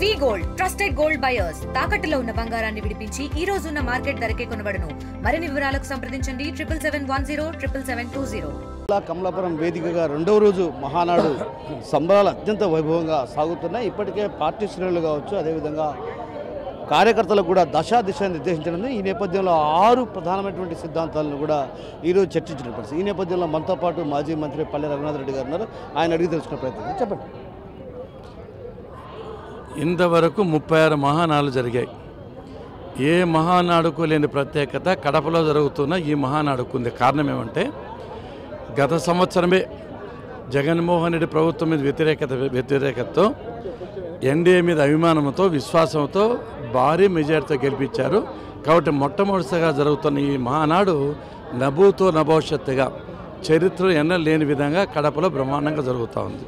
వి gold trusted gold buyers తాకట్టులో ఉన్న బంగారాన్ని విడిపించి ఈ రోజు ఉన్న మార్కెట్ ధరకే కొనబడును. మరిన్ని వివరాలకు సంప్రదించండి 7710772020. కమలాపురం వేదికగా రెండవ రోజు మహానాడు సంబరాలు అత్యంత వైభవంగా సాగుతున్నాయి. ఇప్పటికే పార్టీ శ్రేణులు కావచ్చు, అదేవిధంగా కార్యకర్తలకు కూడా దిశ నిర్దేశించడం. ఈ నేపథ్యంలో 6 ప్రధానమైనటువంటి సిద్ధాంతాలను కూడా ఈరోజు చర్చించిన పరిస్థితి. ఈ నేపథ్యంలో మనతో పాటు మాజీ మంత్రి పల్లె రఘునాథ్ రెడ్డి గారు ఉన్నారు. ఆయన అడిగి తెలుసుకునే ప్రయత్నం చెప్పండి. ఇంతవరకు 36 మహానాడులు జరిగాయి. ఏ మహానాడుకు లేని ప్రత్యేకత కడపలో జరుగుతున్న ఈ మహానాడుకు ఉంది. కారణం ఏమంటే గత సంవత్సరమే జగన్మోహన్ రెడ్డి ప్రభుత్వం మీద వ్యతిరేకతతో ఎన్డీఏ మీద అభిమానంతో విశ్వాసంతో భారీ మెజార్టీతో గెలిపించారు. కాబట్టి మొట్టమొదటిసారిగా జరుగుతున్న ఈ మహానాడు నభూతో నభవిష్యత్తుగా చరిత్ర ఎన్నడూ లేని విధంగా కడపలో బ్రహ్మాండంగా జరుగుతూ ఉంది.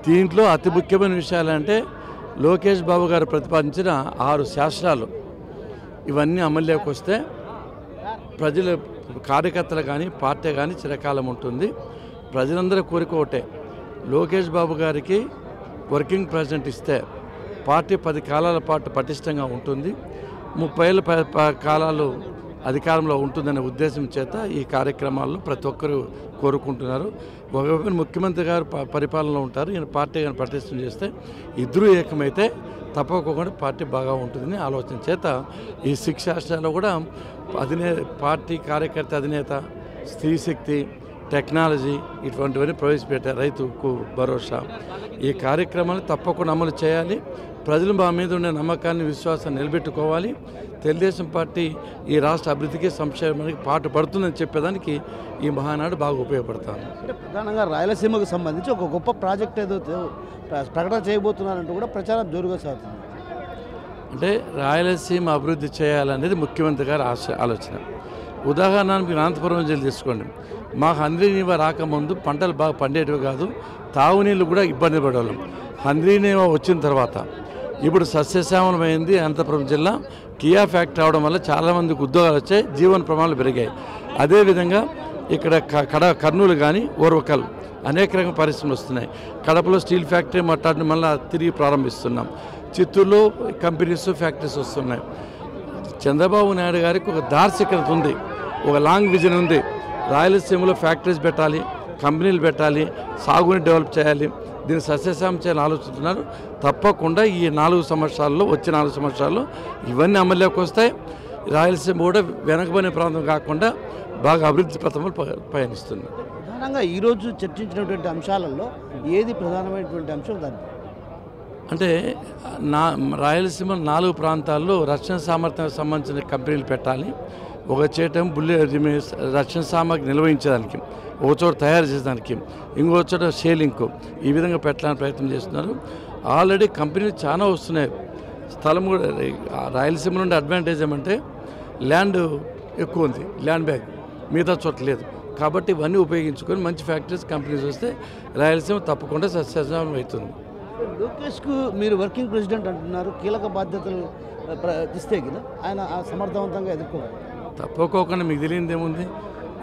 దీంట్లో అతి ముఖ్యమైన విషయాలంటే లోకేష్ బాబు గారు ప్రతిపాదించిన 6 శాసనాలు ఇవన్నీ అమల్లోకి వస్తే ప్రజల కార్యకర్తలు కానీ పార్టీ కానీ చిరకాలం ఉంటుంది. ప్రజలందరూ కోరిక ఒకటే, లోకేష్ బాబు గారికి వర్కింగ్ ప్రెసిడెంట్ ఇస్తే పార్టీ 10 కాలాల పాటు పటిష్టంగా ఉంటుంది, 30 ఏళ్ళ కాలాలు అధికారంలో ఉంటుందనే ఉద్దేశం చేత ఈ కార్యక్రమాల్లో ప్రతి ఒక్కరూ కోరుకుంటున్నారు. ఒకవైపు ముఖ్యమంత్రి గారు పరిపాలనలో ఉంటారు, ఈయన పార్టీ కానీ పటిష్టం చేస్తే ఇద్దరూ ఏకమైతే తప్పకుండా పార్టీ బాగా ఉంటుందని ఆలోచన చేత ఈ 6 శాసనాల్లో కూడా పార్టీ కార్యకర్త అధినేత, స్త్రీశక్తి, టెక్నాలజీ ఇటువంటివన్నీ ప్రవేశపెట్టారు. రైతుకు భరోసా ఈ కార్యక్రమాన్ని తప్పకుండా అమలు చేయాలి. ప్రజలు మా మీద ఉండే నమ్మకాన్ని విశ్వాసాన్ని నిలబెట్టుకోవాలి. తెలుగుదేశం పార్టీ ఈ రాష్ట్ర అభివృద్ధికి సంక్షేమానికి పాటు పడుతుందని చెప్పేదానికి ఈ మహానాడు బాగా ఉపయోగపడతాను. అంటే ప్రధానంగా రాయలసీమకు సంబంధించి ఒక గొప్ప ప్రాజెక్ట్ ఏదో ప్రకటన చేయబోతున్నారంటూ కూడా ప్రచారం జోరుగా సాగుతుంది. అంటే రాయలసీమ అభివృద్ధి చేయాలనేది ముఖ్యమంత్రి గారి ఆలోచన. ఉదాహరణకు మీరు అనంతపురం జిల్లా తీసుకోండి. మాకు హంద్రీనీవా రాకముందు పంటలు బాగా పండేటివి కాదు, తాగునీళ్ళు కూడా ఇబ్బంది పడేవాళ్ళం. హంద్రీనీవా వచ్చిన తర్వాత ఇప్పుడు సస్యశ్యామలమైంది అనంతపురం జిల్లా. కియా ఫ్యాక్టరీ అవడం వల్ల చాలామందికి ఉద్యోగాలు వచ్చాయి, జీవన ప్రమాణాలు పెరిగాయి. అదేవిధంగా ఇక్కడ కర్నూలు కానీ ఓర్వకల్ అనేక రకమైన పరిశ్రమలు వస్తున్నాయి. కడపలో స్టీల్ ఫ్యాక్టరీ మాట్లాడిన మళ్ళీ తిరిగి ప్రారంభిస్తున్నాం. చిత్తూరులో కంపెనీస్ ఫ్యాక్టరీస్ వస్తున్నాయి. చంద్రబాబు నాయుడు గారికి ఒక దార్శనికత ఉంది, ఒక లాంగ్ విజన్ ఉంది. రాయలసీమలో ఫ్యాక్టరీస్ పెట్టాలి, కంపెనీలు పెట్టాలి, సాగుని డెవలప్ చేయాలి, దీన్ని సస్యశ్యామం చేయాలని ఆలోచిస్తున్నారు. తప్పకుండా ఈ 4 సంవత్సరాల్లో వచ్చే 4 సంవత్సరాల్లో ఇవన్నీ అమల్లోకి వస్తాయి. రాయలసీమ కూడా వెనకబడిన ప్రాంతం కాకుండా బాగా అభివృద్ధి పథంలో పయనిస్తుంది. ప్రధానంగా ఈరోజు చర్చించినటువంటి అంశాలలో ఏది ప్రధానమైనటువంటి అంశం? దాన్ని అంటే రాయలసీమ 4 ప్రాంతాల్లో రక్షణ సామర్థ్యానికి సంబంధించిన కంపెనీలు పెట్టాలి. ఒక చేటం రక్షణ సామాగ్రి నిర్వహించడానికి, ఒక చోట తయారు చేసేదానికి, ఇంకో చోట షేలింగ్కు ఈ విధంగా పెట్టడానికి ప్రయత్నం చేస్తున్నారు. ఆల్రెడీ కంపెనీలు చాలా వస్తున్నాయి. స్థలం కూడా రాయలసీమ నుండి అడ్వాంటేజ్ ఏమంటే ల్యాండ్ ఎక్కువ ఉంది, ల్యాండ్ బ్యాగ్ మిగతా చోట లేదు. కాబట్టి ఇవన్నీ ఉపయోగించుకొని మంచి ఫ్యాక్టరీస్ కంపెనీస్ వస్తే రాయలసీమ తప్పకుండా సస్యశ్యామలం అవుతుంది. లోకేష్కు మీరు వర్కింగ్ ప్రెసిడెంట్ అంటున్నారు, కీలక బాధ్యతలు ఇస్తే కదా ఆయన సమర్థవంతంగా ఎదుర్కోవాలి. తప్పకోకుండా మీకు తెలియదు ఏముంది,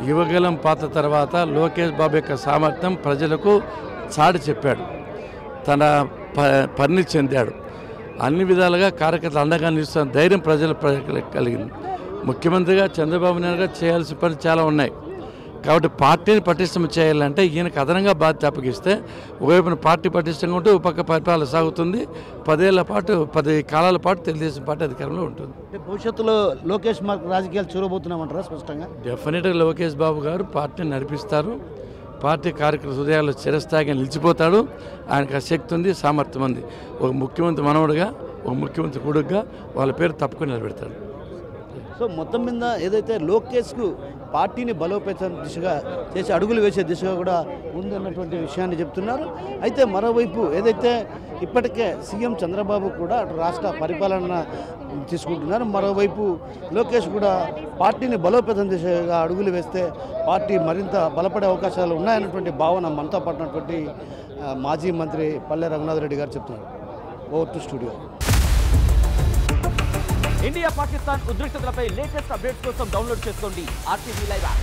యువగలం పాత తర్వాత లోకేష్ బాబు యొక్క సామర్థ్యం ప్రజలకు చాటి చెప్పాడు, తన పరిణితి చెందాడు. అన్ని విధాలుగా కార్యకర్తలు అండగా నిలుస్తున్న ధైర్యం ప్రజలకు కలిగింది. ముఖ్యమంత్రిగా చంద్రబాబు నాయుడు గారు చేయాల్సిన పనులు చాలా ఉన్నాయి. కాబట్టి పార్టీని పటిష్టం చేయాలంటే ఈయనకు అదనంగా బాధ్యత అప్పగిస్తే ఒకవైపున పార్టీ పటిష్టంగా ఉంటే ఒక పక్క పరిపాలన సాగుతుంది. 10 ఏళ్ల పాటు 10 కాలాల పాటు తెలుగుదేశం పార్టీ అధికారంలో ఉంటుంది. భవిష్యత్తులో లోకేష్ రాజకీయాలు చూడబోతున్నామంటారా? స్పష్టంగా డెఫినెట్గా లోకేష్ బాబు గారు పార్టీని నడిపిస్తారు. పార్టీ కార్యకర్త హృదయాల్లో చిరస్థాయిగా నిలిచిపోతాడు. ఆయనకు ఆ శక్తి ఉంది, సామర్థ్యం ఉంది. ఒక ముఖ్యమంత్రి మనవడుగా, ఒక ముఖ్యమంత్రి కొడుకుగా వాళ్ళ పేరు తప్పకుండా నిలబెడతాడు. సో మొత్తం మీద ఏదైతే లోకేష్కు పార్టీని బలోపేతం దిశగా చేసి అడుగులు వేసే దిశగా కూడా ఉందన్నటువంటి విషయాన్ని చెప్తున్నారు. అయితే మరోవైపు ఏదైతే ఇప్పటికే సీఎం చంద్రబాబు కూడా అటు రాష్ట్ర పరిపాలన తీసుకుంటున్నారు, మరోవైపు లోకేష్ కూడా పార్టీని బలోపేతం దిశగా అడుగులు వేస్తే పార్టీ మరింత బలపడే అవకాశాలు ఉన్నాయన్నటువంటి భావన మనతో పడినటువంటి మాజీ మంత్రి పల్లె రఘునాథ్ రెడ్డి గారు చెప్తున్నారు. Over to studio. India Pakistan ఉద్రిక్తతలపై లేటెస్ట్ అప్డేట్స్ కోసం డౌన్లోడ్ చేసుకోండి RTV లైవ్ యాప్.